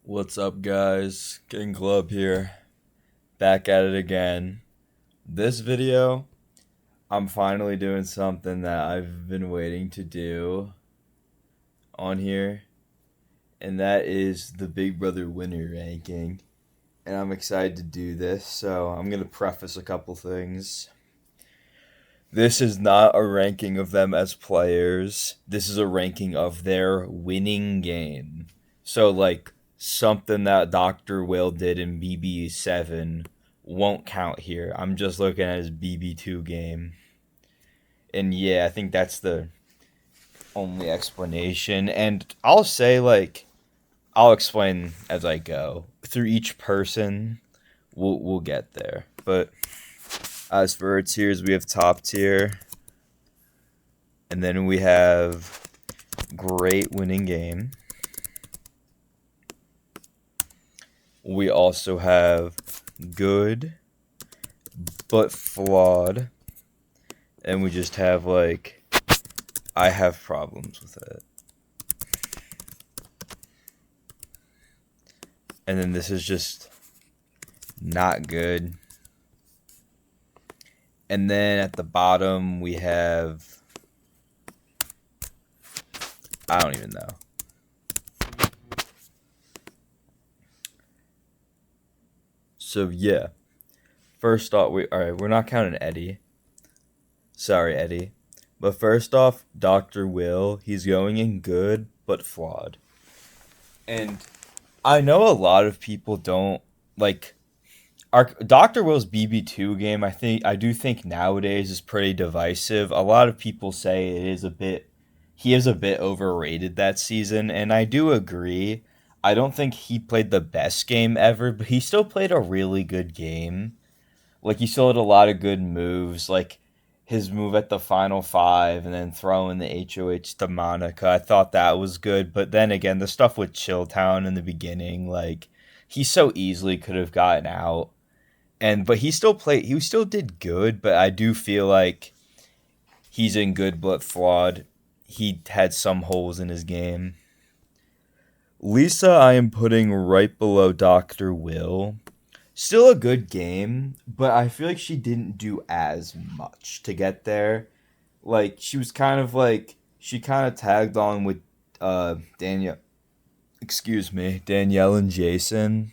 What's up, guys? King Club here. Back at it again. This video, I'm finally doing something that I've been waiting to do on here, and that is the Big Brother winner ranking. And I'm excited to do this, so I'm going to preface a couple things. This is not a ranking of them as players, this is a ranking of their winning game. So, like, something that Dr. Will did in BB7 won't count here. I'm just looking at his BB2 game. And yeah, I think that's the only explanation. And I'll say, like, I'll explain as I go. Through each person, we'll get there. But as for our tiers, we have top tier. And then we have great winning game. We also have good, but flawed. And we just have, like, I have problems with it. And then this is just not good. And then at the bottom, we have, I don't even know. So yeah, first off, we're not counting Eddie. Sorry, Eddie. But first off, Dr. Will, he's going in good, but flawed. And I know a lot of people don't like our Dr. Will's BB2 game. I do think nowadays is pretty divisive. A lot of people say he is a bit overrated that season, and I do agree. I don't think he played the best game ever, but he still played a really good game. Like, he still had a lot of good moves, like his move at the final five and then throwing the HOH to Monica. I thought that was good, but then again, the stuff with Chilltown in the beginning, like, he so easily could have gotten out. But he still did good, but I do feel like he's in good but flawed. He had some holes in his game. Lisa, I am putting right below Dr. Will. Still a good game, but I feel like she didn't do as much to get there. Like, she kind of tagged on with Danielle, Danielle and Jason.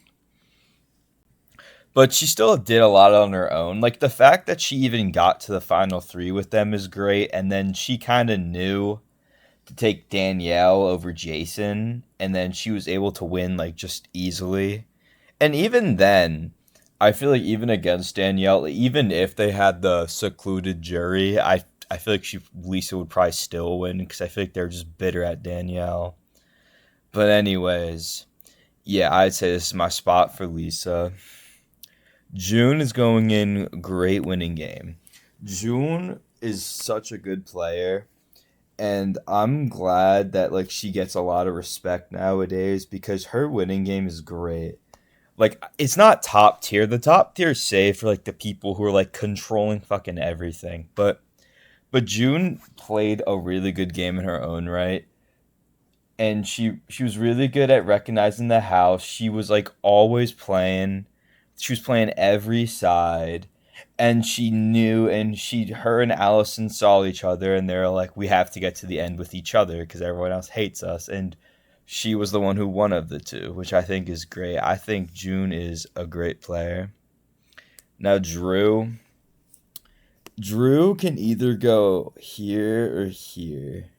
But she still did a lot on her own. Like, the fact that she even got to the final three with them is great, and then she kind of knew to take Danielle over Jason, and then she was able to win, like, just easily. And even then, I feel like even against Danielle, even if they had the secluded jury, I feel like Lisa would probably still win because I feel like they're just bitter at Danielle. But anyways, yeah, I'd say this is my spot for Lisa. June is going in great winning game. June is such a good player, and I'm glad that, like, she gets a lot of respect nowadays because her winning game is great. Like, it's not top tier. The top tier is safe for, like, the people who are, like, controlling fucking everything. But June played a really good game in her own right, and she was really good at recognizing the house. She was, like, always playing. She was playing every side, and she knew, and her and Allison saw each other, and they're like, we have to get to the end with each other because everyone else hates us. And she was the one who won of the two, which I think is great. I think June is a great player. Now, Drew can either go here or here.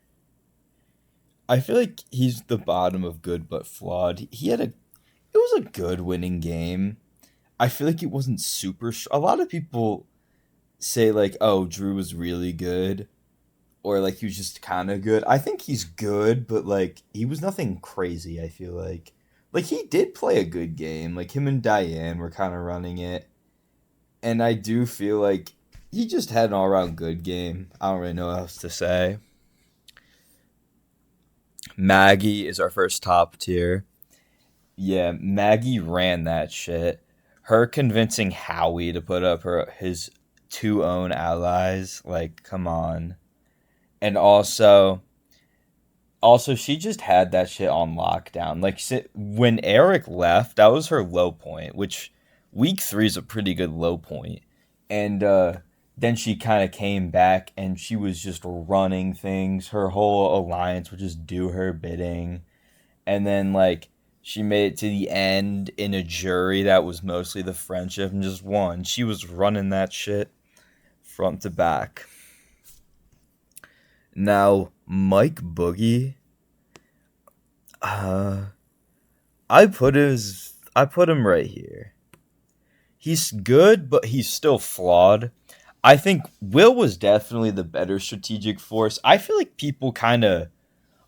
I feel like he's the bottom of good but flawed. It was a good winning game. I feel like it wasn't super. A lot of people say, like, oh, Drew was really good, or like he was just kind of good. I think he's good, but, like, he was nothing crazy. I feel like he did play a good game. Like, him and Diane were kind of running it, and I do feel like he just had an all around good game. I don't really know what else to say. Maggie is our first top tier. Yeah, Maggie ran that shit. Her convincing Howie to put up his two own allies, like, come on. And also, Also, she just had that shit on lockdown. Like when Eric left, that was her low point, which week 3 is a pretty good low point. And then she kind of came back and she was just running things. Her whole alliance would just do her bidding. And then like she made it to the end in a jury that was mostly the friendship and just won. She was running that shit front to back. Now, Mike Boogie, uh, I put him right here. He's good, but he's still flawed. I think Will was definitely the better strategic force. I feel like people kind of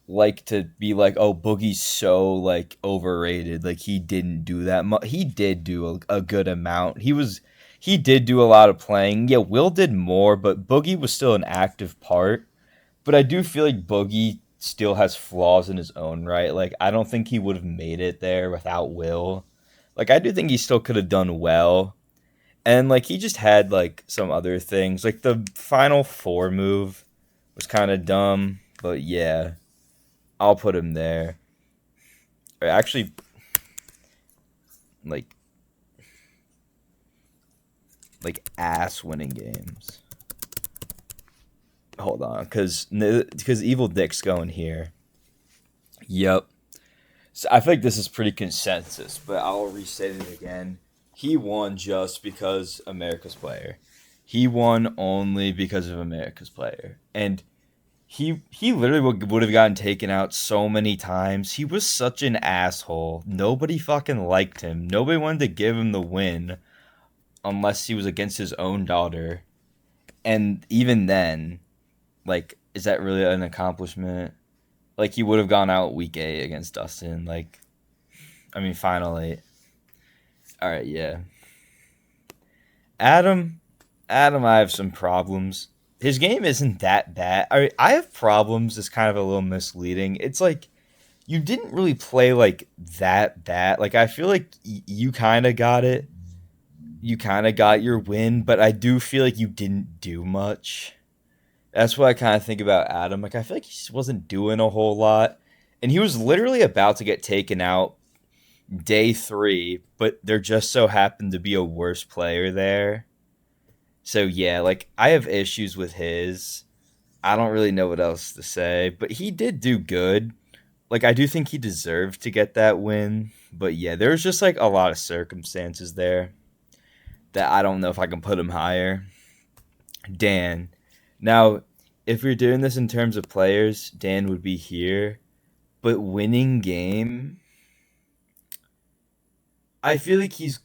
like to be like, "Oh, Boogie's so like overrated. Like he didn't do that much. He did do a good amount. He did do a lot of playing. Yeah, Will did more, but Boogie was still an active part. But I do feel like Boogie still has flaws in his own right. Like I don't think he would have made it there without Will. Like I do think he still could have done well. And like he just had like some other things. Like the final four move was kind of dumb, but yeah, I'll put him there. Or actually, like ass winning games. Hold on, because Evil Dick's going here. Yep. So I feel like this is pretty consensus, but I'll restate it again. He won just because America's Player. He won only because of America's Player, and he literally would have gotten taken out so many times. He was such an asshole. Nobody fucking liked him. Nobody wanted to give him the win unless he was against his own daughter. And even then, like, is that really an accomplishment? Like, he would have gone out week 8 against Dustin. Like, I mean, final 8. All right, yeah. Adam, I have some problems. His game isn't that bad. I have problems. It's kind of a little misleading. It's like you didn't really play like that bad. Like I feel like you kind of got it. You kind of got your win, but I do feel like you didn't do much. That's what I kind of think about Adam. Like I feel like he just wasn't doing a whole lot, and he was literally about to get taken out day 3, but there just so happened to be a worse player there. So yeah, like I have issues with his. I don't really know what else to say, but he did do good. Like I do think he deserved to get that win, but yeah, there's just like a lot of circumstances there that I don't know if I can put him higher. Dan. Now, if we're doing this in terms of players, Dan would be here, but winning game, I feel like he's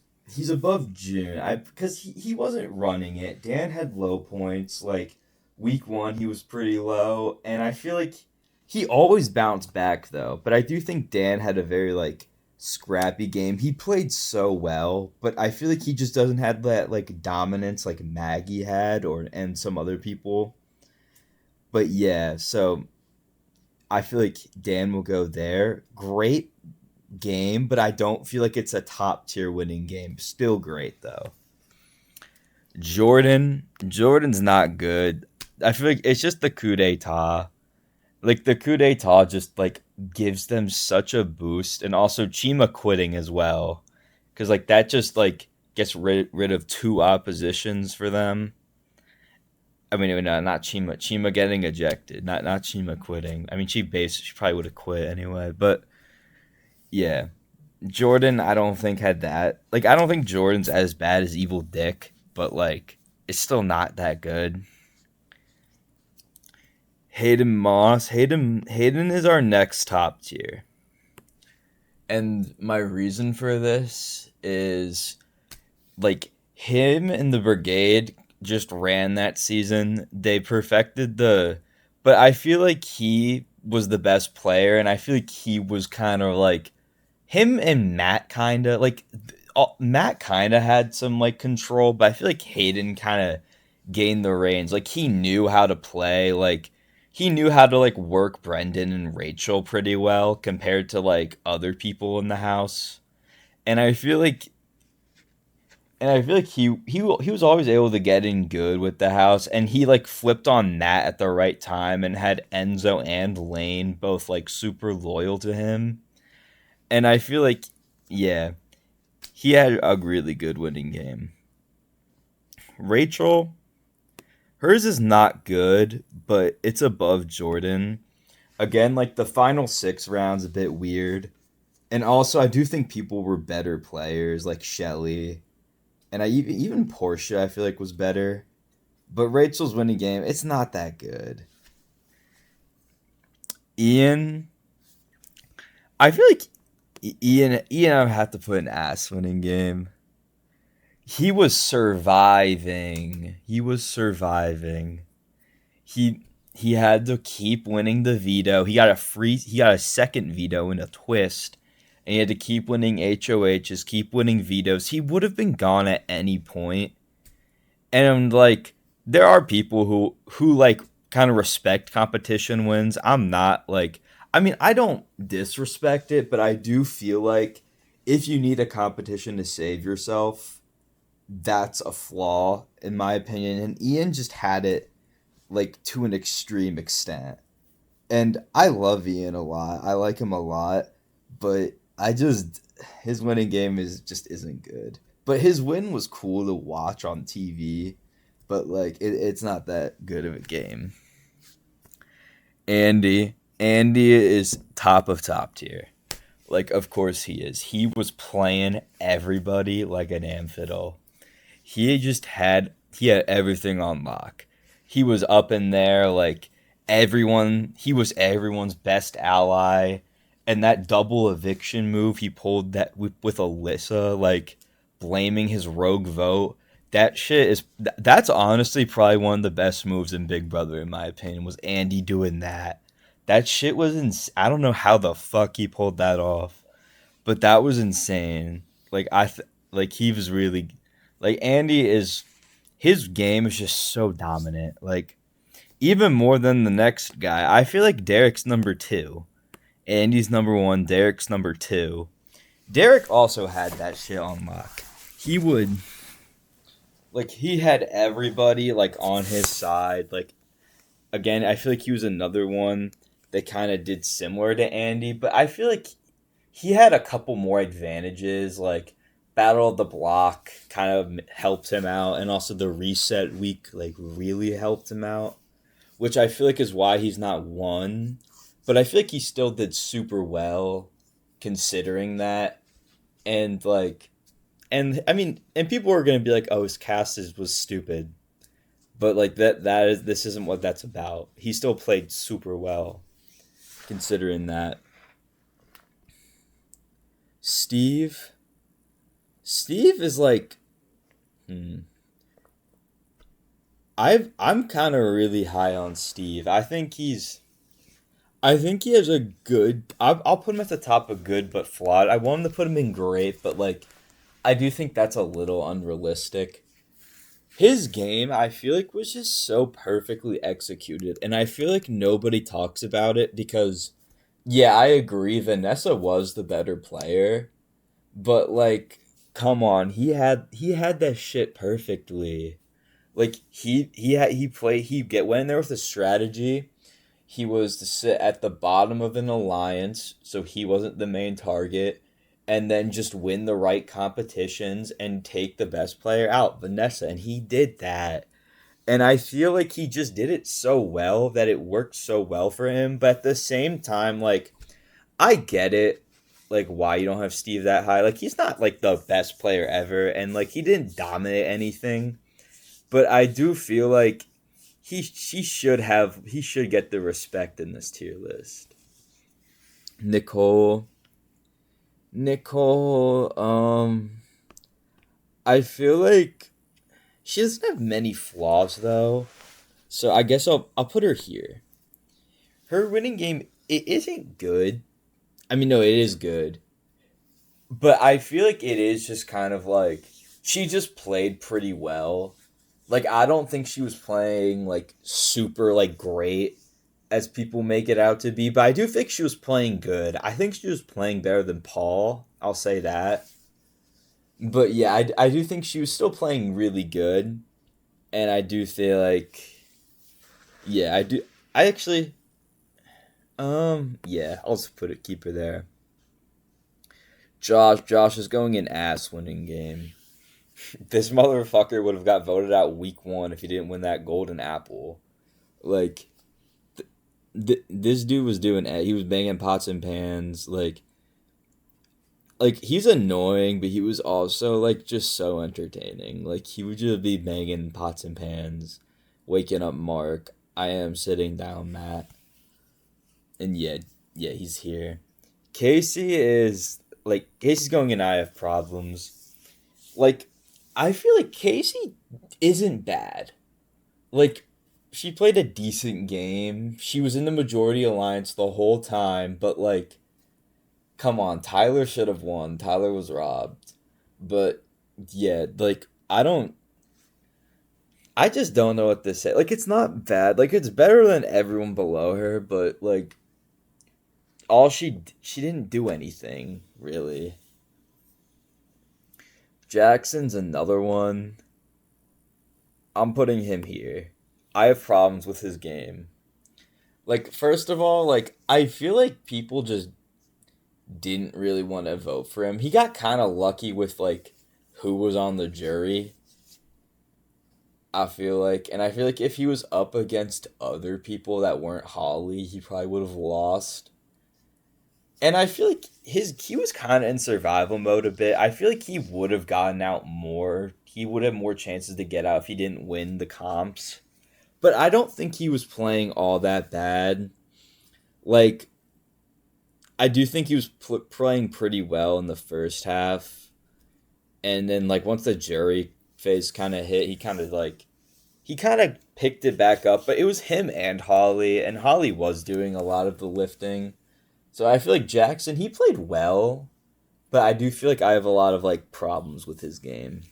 above June. I because he wasn't running it. Dan had low points. Like week 1, he was pretty low, and I feel like he always bounced back though. But I do think Dan had a very like scrappy game. He played so well, but I feel like he just doesn't have that like dominance like Maggie had or and some other people. But yeah, so I feel like Dan will go there. Great game, but I don't feel like it's a top tier winning game. Still great though. Jordan's not good. I feel like it's just the coup d'etat. Like the coup d'etat just like gives them such a boost, and also Chima quitting as well, because like that just like gets rid of 2 oppositions for them. I mean, no, not Chima. Chima getting ejected, not Chima quitting. I mean, she probably would have quit anyway, but yeah. Jordan, I don't think had that. Like, I don't think Jordan's as bad as Evil Dick, but like, it's still not that good. Hayden Moss, Hayden is our next top tier, and my reason for this is like him and the Brigade just ran that season. They perfected but I feel like he was the best player, and I feel like he was kind of like him and Matt kind of like Matt kind of had some like control, but I feel like Hayden kind of gained the reins. Like he knew how to play, like he knew how to like work Brendan and Rachel pretty well compared to like other people in the house. And I feel like And I feel like he was always able to get in good with the house, and he like flipped on Nat at the right time and had Enzo and Lane both like super loyal to him. And I feel like, yeah, he had a really good winning game. Rachel, hers is not good, but it's above Jordan. Again, like the final 6 rounds a bit weird. And also I do think people were better players like Shelly. And even Portia I feel like was better. But Rachel's winning game, it's not that good. Ian, I feel like Ian I have to put an ass winning game. He was surviving. He was surviving. He he had to keep winning the veto. He got a second veto in a twist. And he had to keep winning HOHs, keep winning vetoes. He would have been gone at any point. And like there are people who like kind of respect competition wins. I'm not like, I mean, I don't disrespect it, but I do feel like if you need a competition to save yourself, that's a flaw in my opinion. And Ian just had it like to an extreme extent. And I love Ian a lot. I like him a lot, but I just his winning game is just isn't good. But his win was cool to watch on TV, but like it's not that good of a game. Andy is top of top tier. Like of course he is. He was playing everybody like an amphidal. He had everything on lock. He was up in there like everyone. He was everyone's best ally, and that double eviction move he pulled that with Alyssa, like blaming his rogue vote. That shit is that's honestly probably one of the best moves in Big Brother in my opinion. Was Andy doing that? That shit was I don't know how the fuck he pulled that off, but that was insane. Like like he was really like Andy is his game is just so dominant. Like even more than the next guy. I feel like Derek's number 2. Andy's number 1, Derek's number 2. Derek also had that shit on lock. He would like he had everybody like on his side. Like again, I feel like he was another one that kind of did similar to Andy, but I feel like he had a couple more advantages. Like Battle of the Block kind of helped him out, and also the reset week like really helped him out, which I feel like is why he's not one. But I feel like he still did super well considering that. And like and I mean and people are gonna be like, oh, his was stupid. But like that is this isn't what that's about. He still played super well considering that. Steve Steve is like I'm kind of really high on Steve. I think he has a good. I'll put him at the top of good but flawed. I want him to put him in great, but like I do think that's a little unrealistic. His game, I feel like, was just so perfectly executed, and I feel like nobody talks about it because, yeah, I agree. Vanessa was the better player, but like, come on, he had that shit perfectly. Like he played went in there with a strategy. He was to sit at the bottom of an alliance, so he wasn't the main target, and then just win the right competitions and take the best player out, Vanessa, and he did that. And I feel like he just did it so well that it worked so well for him. But at the same time, like I get it, like why you don't have Steve that high. Like he's not like the best player ever, and like he didn't dominate anything. But I do feel like he should get the respect in this tier list. Nicole, Nicole, I feel like she doesn't have many flaws though, so I guess I'll put her here. Her winning game it isn't good. I mean, no, it is good, but I feel like it is just kind of like she just played pretty well. Like I don't think she was playing like super like great as people make it out to be, but I do think she was playing good. I think she was playing better than Paul. I'll say that. But yeah, I do think she was still playing really good, and I do feel like yeah, I do. I actually yeah, I'll just keep her there. Josh is going an ass winning game. This motherfucker would have got voted out week 1 if he didn't win that golden apple. Like this dude was doing he was banging pots and pans like he's annoying, but he was also like just so entertaining. Like he would just be banging pots and pans, waking up Mark. I am sitting down, Matt. And yeah, he's here. Casey's going and I have problems. Like I feel like Casey isn't bad. Like she played a decent game. She was in the majority alliance the whole time, but like come on, Tyler should have won. Tyler was robbed. But yeah, like I just don't know what to say. Like it's not bad. Like it's better than everyone below her, but like all she didn't do anything really. Jackson's another one. I'm putting him here. I have problems with his game. Like first of all, like I feel like people just didn't really want to vote for him. He got kind of lucky with like who was on the jury. I feel like, and I feel like if he was up against other people that weren't Holly, he probably would have lost. And I feel like he was kind of in survival mode a bit. I feel like he would have gotten out more. He would have more chances to get out if he didn't win the comps. But I don't think he was playing all that bad. Like I do think he was playing pretty well in the first half. And then like once the jury phase kind of hit, he kind of picked it back up, but it was him and Holly was doing a lot of the lifting. So I feel like Jackson, he played well, but I do feel like I have a lot of like problems with his game.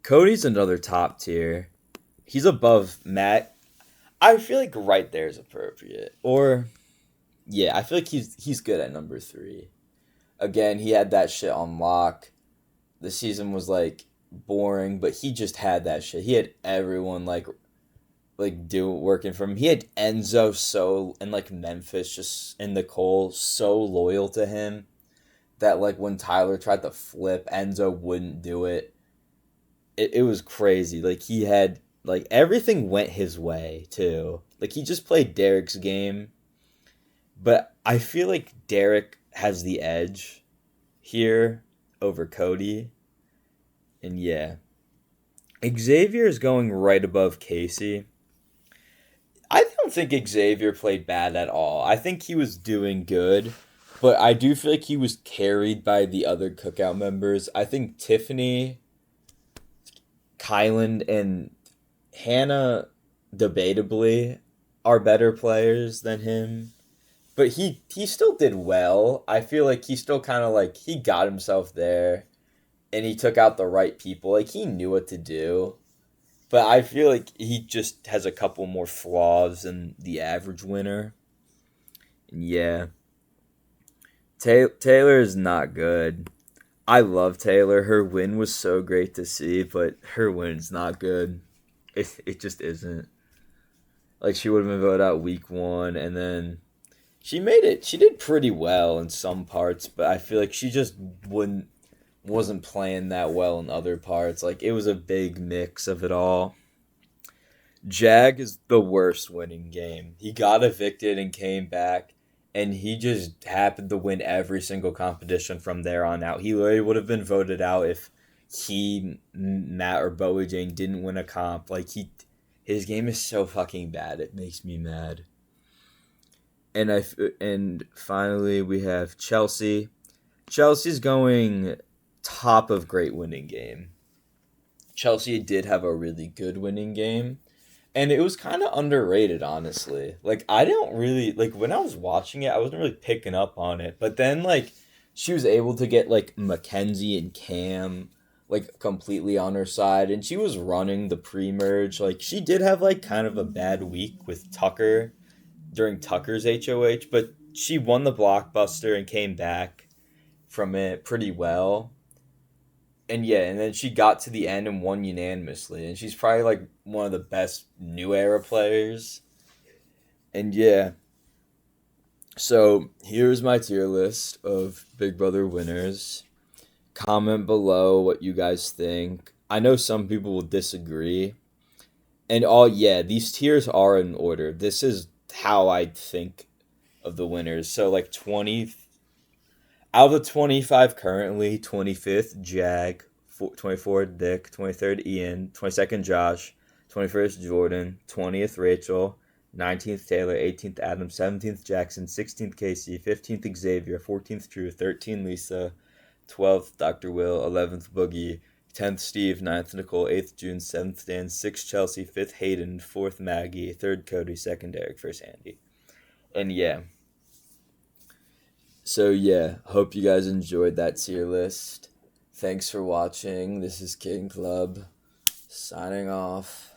Cody's another top tier. He's above Matt. I feel like right there is appropriate. Or yeah, I feel like he's good at number 3. Again, he had that shit on lock. The season was like boring, but he just had that shit. He had everyone do working for him. He had Enzo and like Memphis just and Nicole so loyal to him that like when Tyler tried to flip, Enzo wouldn't do it. It was crazy. Like he had like everything went his way too. Like he just played Derek's game, but I feel like Derek has the edge here over Cody. And yeah, Xavier is going right above Casey. I don't think Xavier played bad at all. I think he was doing good, but I do feel like he was carried by the other cookout members. I think Tiffany, Kylan, and Hannah debatably are better players than him. But he still did well. I feel like he still kind of like he got himself there and he took out the right people. Like he knew what to do. But I feel like he just has a couple more flaws than the average winner. And yeah. Taylor is not good. I love Taylor. Her win was so great to see, but her win's not good. It just isn't. Like she would have been voted out week 1 and then she made it. She did pretty well in some parts, but I feel like she just wasn't playing that well in other parts. Like it was a big mix of it all. Jag is the worst winning game. He got evicted and came back, and he just happened to win every single competition from there on out. He literally would have been voted out if Matt, or Bowie Jane didn't win a comp. Like his game is so fucking bad. It makes me mad. And finally we have Chelsea. Chelsea's going top of great winning game. Chelsea did have a really good winning game, and it was kind of underrated, honestly. Like I don't really like when I was watching it, I wasn't really picking up on it. But then like she was able to get like Mackenzie and Cam like completely on her side, and she was running the pre-merge. Like she did have like kind of a bad week with Tucker during Tucker's HOH, but she won the blockbuster and came back from it pretty well. And yeah, and then she got to the end and won unanimously. And she's probably like one of the best new era players. And yeah, so here's my tier list of Big Brother winners. Comment below what you guys think. I know some people will disagree. And all yeah, these tiers are in order. This is how I think of the winners. So like 20 out of the 25 currently, 25th Jag, 24th Dick, 23rd Ian, 22nd Josh, 21st Jordan, 20th Rachel, 19th Taylor, 18th Adam, 17th Jackson, 16th Casey, 15th Xavier, 14th Drew, 13th Lisa, 12th Dr. Will, 11th Boogie, 10th Steve, 9th Nicole, 8th June, 7th Dan, 6th Chelsea, 5th Hayden, 4th Maggie, 3rd Cody, 2nd Derek, 1st Andy. And yeah. So yeah, hope you guys enjoyed that tier list. Thanks for watching. This is King Club signing off.